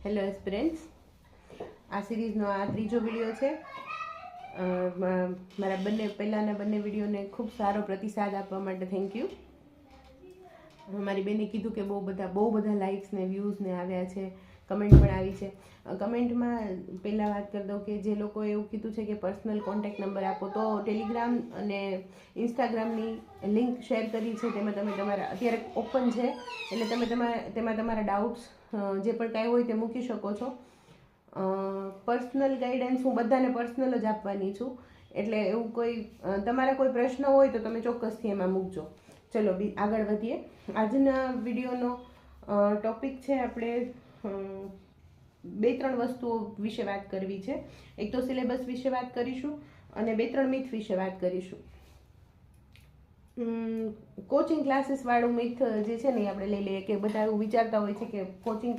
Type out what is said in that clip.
Hello aspirants, આ સિરીઝનો આ ત્રીજો વિડીયો છે. મારા પહેલાંના બંને વિડીયોને ખૂબ સારો પ્રતિસાદ આપવા માટે થેન્ક યુ. મારી બેને કીધું કે બહુ બધા લાઇક્સ ને વ્યૂઝ ને આવ્યા છે, કમેન્ટ પણ આવી છે. કમેન્ટમાં પહેલાં વાત કરી દઉં કે જે લોકોએ એવું કીધું છે કે પર્સનલ કોન્ટેક્ટ નંબર આપો, તો ટેલિગ્રામ અને ઇન્સ્ટાગ્રામની લિંક શેર કરી છે. તેમાં તમે તમારા અત્યારે ઓપન છે, એટલે તમે તેમાં તમારા ડાઉટ્સ જે પણ કાંઈ હોય તે મૂકી શકો છો. પર્સનલ ગાઈડન્સ હું બધાને પર્સનલ જ આપવાની છું, એટલે એવું કોઈ તમારા કોઈ પ્રશ્ન હોય તો તમે ચોક્કસથી એમાં મૂકજો. ચલો આગળ વધીએ. આજના વિડીયોનો ટોપિક છે, આપણે 2-3 વસ્તુઓ વિશે વાત કરવી છે. એક તો સિલેબસ વિશે વાત કરીશું અને 2-3 મિથ વિશે વાત કરીશું. કોચિંગ ક્લાસીસ વાળું મિથ જે છે ને એ આપણે લઈ લઈએ કે બધા એવું વિચારતા હોય છે કે કોચિંગ